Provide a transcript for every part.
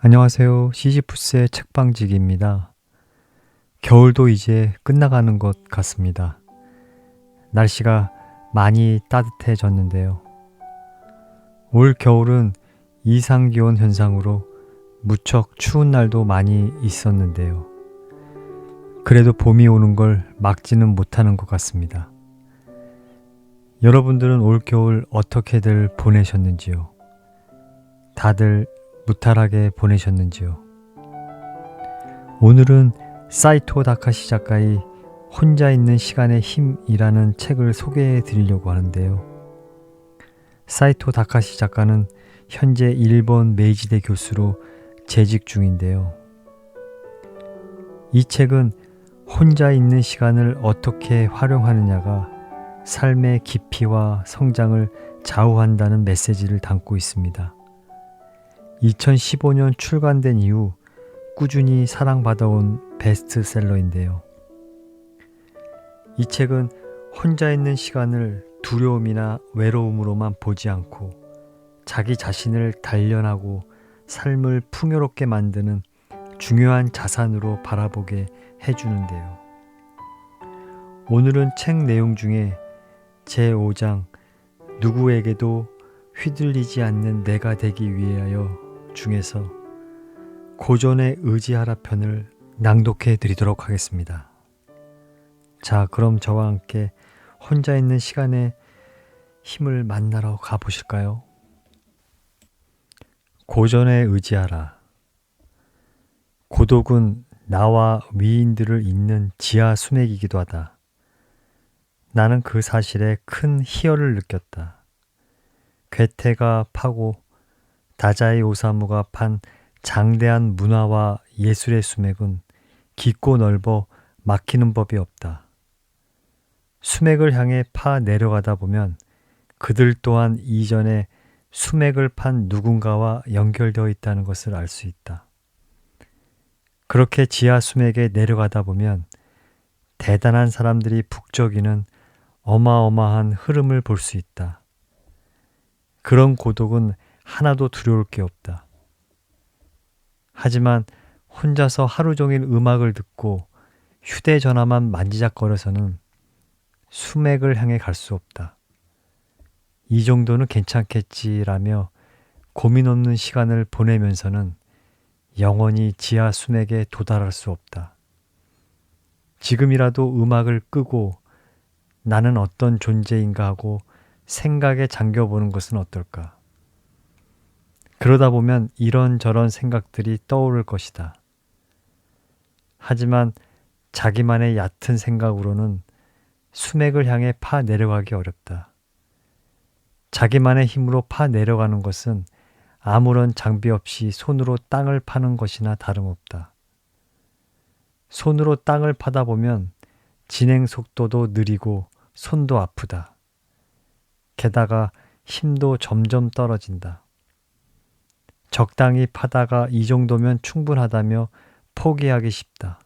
안녕하세요. 시시푸스의 책방지기입니다. 겨울도 이제 끝나가는 것 같습니다. 날씨가 많이 따뜻해졌는데요. 올 겨울은 이상기온 현상으로 무척 추운 날도 많이 있었는데요. 그래도 봄이 오는 걸 막지는 못하는 것 같습니다. 여러분들은 올 겨울 어떻게들 보내셨는지요? 다들 무탈하게 보내셨는지요? 오늘은 사이토 다카시 작가의 혼자 있는 시간의 힘이라는 책을 소개해 드리려고 하는데요. 사이토 다카시 작가는 현재 일본 메이지대 교수로 재직 중인데요. 이 책은 혼자 있는 시간을 어떻게 활용하느냐가 삶의 깊이와 성장을 좌우한다는 메시지를 담고 있습니다. 2015년 출간된 이후 꾸준히 사랑받아온 베스트셀러인데요. 이 책은 혼자 있는 시간을 두려움이나 외로움으로만 보지 않고 자기 자신을 단련하고 삶을 풍요롭게 만드는 중요한 자산으로 바라보게 해주는데요. 오늘은 책 내용 중에 제5장 누구에게도 휘둘리지 않는 내가 되기 위하여 중에서 고전에 의지하라 편을 낭독해 드리도록 하겠습니다. 자, 그럼 저와 함께 혼자 있는 시간에 힘을 만나러 가보실까요? 고전에 의지하라. 고독은 나와 위인들을 잇는 지하 수맥이기도 하다. 나는 그 사실에 큰 희열을 느꼈다. 괴테가 파고 다자이 오사무가 판 장대한 문화와 예술의 수맥은 깊고 넓어 막히는 법이 없다. 수맥을 향해 파 내려가다 보면 그들 또한 이전에 수맥을 판 누군가와 연결되어 있다는 것을 알 수 있다. 그렇게 지하 수맥에 내려가다 보면 대단한 사람들이 북적이는 어마어마한 흐름을 볼 수 있다. 그런 고독은 하나도 두려울 게 없다. 하지만 혼자서 하루 종일 음악을 듣고 휴대전화만 만지작거려서는 수맥을 향해 갈 수 없다. 이 정도는 괜찮겠지라며 고민 없는 시간을 보내면서는 영원히 지하 수맥에 도달할 수 없다. 지금이라도 음악을 끄고 나는 어떤 존재인가 하고 생각에 잠겨보는 것은 어떨까? 그러다 보면 이런저런 생각들이 떠오를 것이다. 하지만 자기만의 얕은 생각으로는 수맥을 향해 파 내려가기 어렵다. 자기만의 힘으로 파 내려가는 것은 아무런 장비 없이 손으로 땅을 파는 것이나 다름없다. 손으로 땅을 파다 보면 진행 속도도 느리고 손도 아프다. 게다가 힘도 점점 떨어진다. 적당히 파다가 이 정도면 충분하다며 포기하기 쉽다.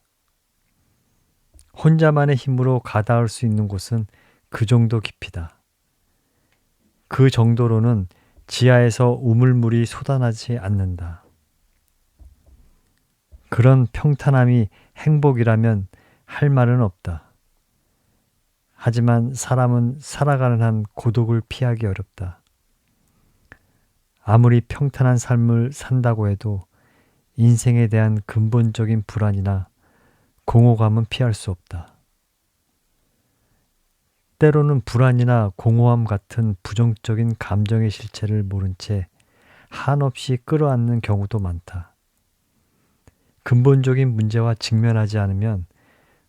혼자만의 힘으로 가닿을 수 있는 곳은 그 정도 깊이다. 그 정도로는 지하에서 우물물이 솟아나지 않는다. 그런 평탄함이 행복이라면 할 말은 없다. 하지만 사람은 살아가는 한 고독을 피하기 어렵다. 아무리 평탄한 삶을 산다고 해도 인생에 대한 근본적인 불안이나 공허감은 피할 수 없다. 때로는 불안이나 공허함 같은 부정적인 감정의 실체를 모른 채 한없이 끌어안는 경우도 많다. 근본적인 문제와 직면하지 않으면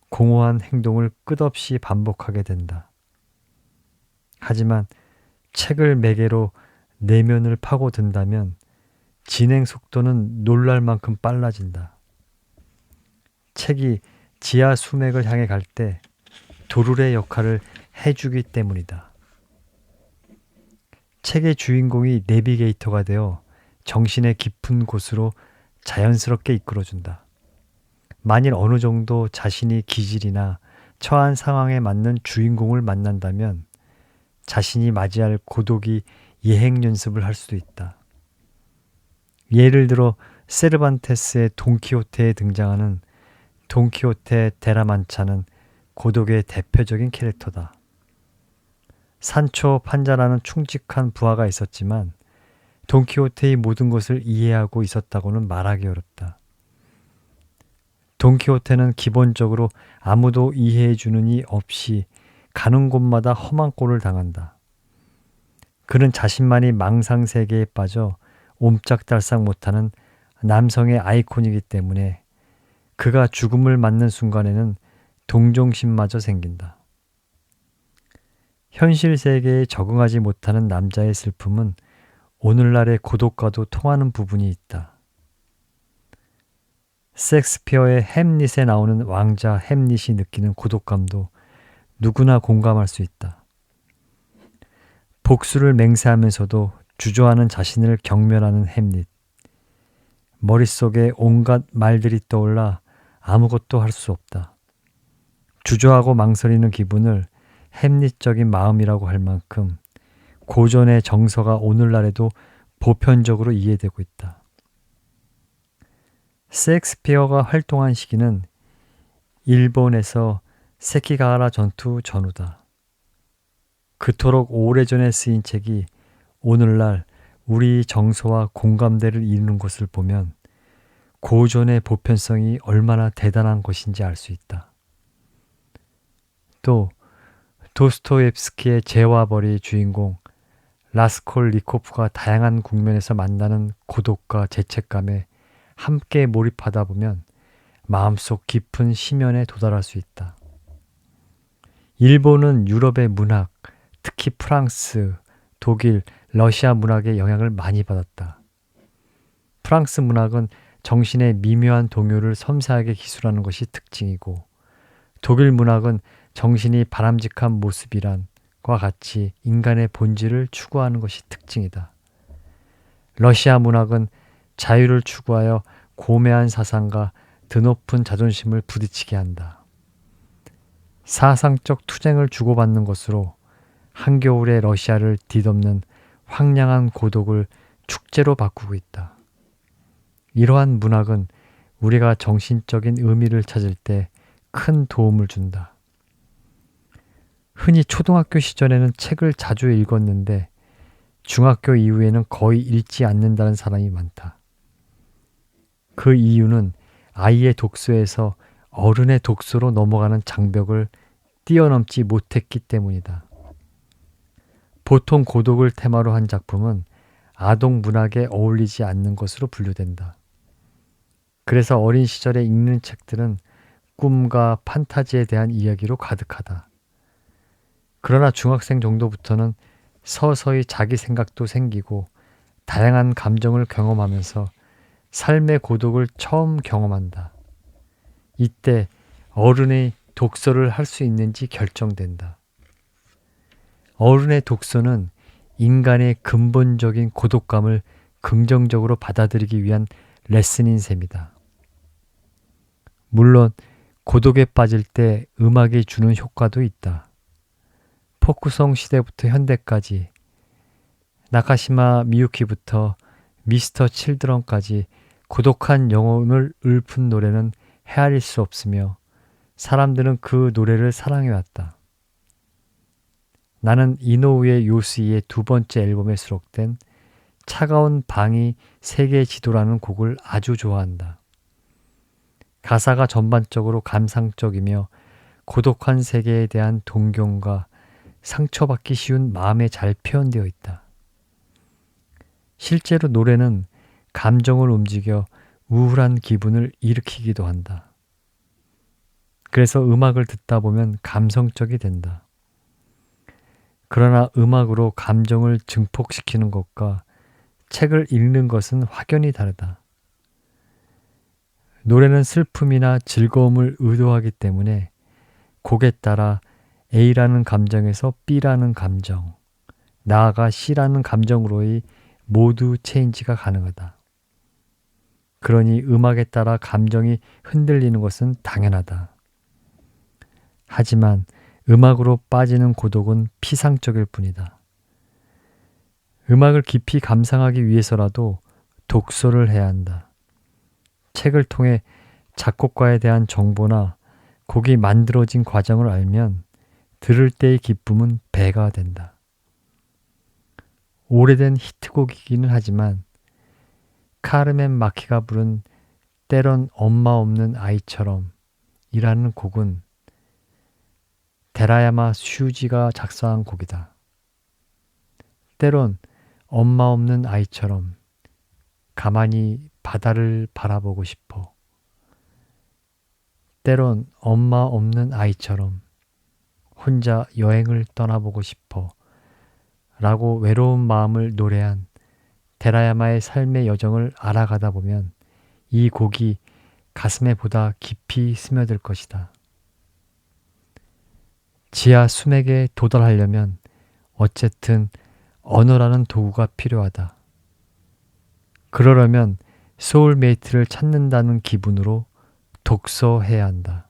공허한 행동을 끝없이 반복하게 된다. 하지만 책을 매개로 내면을 파고든다면 진행 속도는 놀랄 만큼 빨라진다. 책이 지하 수맥을 향해 갈 때 도르래 역할을 해주기 때문이다. 책의 주인공이 내비게이터가 되어 정신의 깊은 곳으로 자연스럽게 이끌어준다. 만일 어느 정도 자신이 기질이나 처한 상황에 맞는 주인공을 만난다면 자신이 맞이할 고독이 예행 연습을 할 수도 있다. 예를 들어 세르반테스의 돈키호테에 등장하는 돈키호테 데라만차는 고독의 대표적인 캐릭터다. 산초 판자라는 충직한 부하가 있었지만 돈키호테의 모든 것을 이해하고 있었다고는 말하기 어렵다. 돈키호테는 기본적으로 아무도 이해해 주는 이 없이 가는 곳마다 험한 꼴을 당한다. 그는 자신만이 망상 세계에 빠져 옴짝달싹 못하는 남성의 아이콘이기 때문에 그가 죽음을 맞는 순간에는 동정심마저 생긴다. 현실 세계에 적응하지 못하는 남자의 슬픔은 오늘날의 고독과도 통하는 부분이 있다. 셰익스피어의 햄릿에 나오는 왕자 햄릿이 느끼는 고독감도 누구나 공감할 수 있다. 복수를 맹세하면서도 주저하는 자신을 경멸하는 햄릿. 머릿속에 온갖 말들이 떠올라 아무것도 할 수 없다. 주저하고 망설이는 기분을 햄릿적인 마음이라고 할 만큼 고전의 정서가 오늘날에도 보편적으로 이해되고 있다. 셰익스피어가 활동한 시기는 일본에서 세키가하라 전투 전후다. 그토록 오래전에 쓰인 책이 오늘날 우리 정서와 공감대를 이루는 것을 보면 고전의 보편성이 얼마나 대단한 것인지 알 수 있다. 또 도스토옙스키의 죄와 벌의 주인공 라스콜니코프가 다양한 국면에서 만나는 고독과 죄책감에 함께 몰입하다 보면 마음속 깊은 심연에 도달할 수 있다. 일본은 유럽의 문학, 특히 프랑스, 독일, 러시아 문학의 영향을 많이 받았다. 프랑스 문학은 정신의 미묘한 동요를 섬세하게 기술하는 것이 특징이고, 독일 문학은 정신이 바람직한 모습이란과 같이 인간의 본질을 추구하는 것이 특징이다. 러시아 문학은 자유를 추구하여 고매한 사상과 드높은 자존심을 부딪히게 한다. 사상적 투쟁을 주고받는 것으로 한겨울의 러시아를 뒤덮는 황량한 고독을 축제로 바꾸고 있다. 이러한 문학은 우리가 정신적인 의미를 찾을 때 큰 도움을 준다. 흔히 초등학교 시절에는 책을 자주 읽었는데 중학교 이후에는 거의 읽지 않는다는 사람이 많다. 그 이유는 아이의 독서에서 어른의 독서로 넘어가는 장벽을 뛰어넘지 못했기 때문이다. 보통 고독을 테마로 한 작품은 아동 문학에 어울리지 않는 것으로 분류된다. 그래서 어린 시절에 읽는 책들은 꿈과 판타지에 대한 이야기로 가득하다. 그러나 중학생 정도부터는 서서히 자기 생각도 생기고 다양한 감정을 경험하면서 삶의 고독을 처음 경험한다. 이때 어른의 독서를 할 수 있는지 결정된다. 어른의 독서는 인간의 근본적인 고독감을 긍정적으로 받아들이기 위한 레슨인 셈이다. 물론 고독에 빠질 때 음악이 주는 효과도 있다. 포크송 시대부터 현대까지, 나카시마 미유키부터 미스터 칠드런까지 고독한 영혼을 읊은 노래는 헤아릴 수 없으며 사람들은 그 노래를 사랑해왔다. 나는 이노우에 요스이의 두 번째 앨범에 수록된 차가운 방이 세계 지도라는 곡을 아주 좋아한다. 가사가 전반적으로 감상적이며 고독한 세계에 대한 동경과 상처받기 쉬운 마음에 잘 표현되어 있다. 실제로 노래는 감정을 움직여 우울한 기분을 일으키기도 한다. 그래서 음악을 듣다 보면 감성적이 된다. 그러나 음악으로 감정을 증폭시키는 것과 책을 읽는 것은 확연히 다르다. 노래는 슬픔이나 즐거움을 의도하기 때문에 곡에 따라 A라는 감정에서 B라는 감정, 나아가 C라는 감정으로의 모두 체인지가 가능하다. 그러니 음악에 따라 감정이 흔들리는 것은 당연하다. 하지만 음악으로 빠지는 고독은 피상적일 뿐이다. 음악을 깊이 감상하기 위해서라도 독서를 해야 한다. 책을 통해 작곡가에 대한 정보나 곡이 만들어진 과정을 알면 들을 때의 기쁨은 배가 된다. 오래된 히트곡이기는 하지만 카르멘 마키가 부른 때론 엄마 없는 아이처럼 이라는 곡은 데라야마 슈지가 작사한 곡이다. 때론 엄마 없는 아이처럼 가만히 바다를 바라보고 싶어. 때론 엄마 없는 아이처럼 혼자 여행을 떠나보고 싶어 라고 외로운 마음을 노래한 데라야마의 삶의 여정을 알아가다 보면 이 곡이 가슴에 보다 깊이 스며들 것이다. 지하 수맥에 도달하려면 어쨌든 언어라는 도구가 필요하다. 그러려면 소울메이트를 찾는다는 기분으로 독서해야 한다.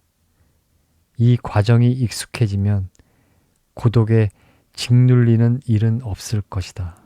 이 과정이 익숙해지면 고독에 짓눌리는 일은 없을 것이다.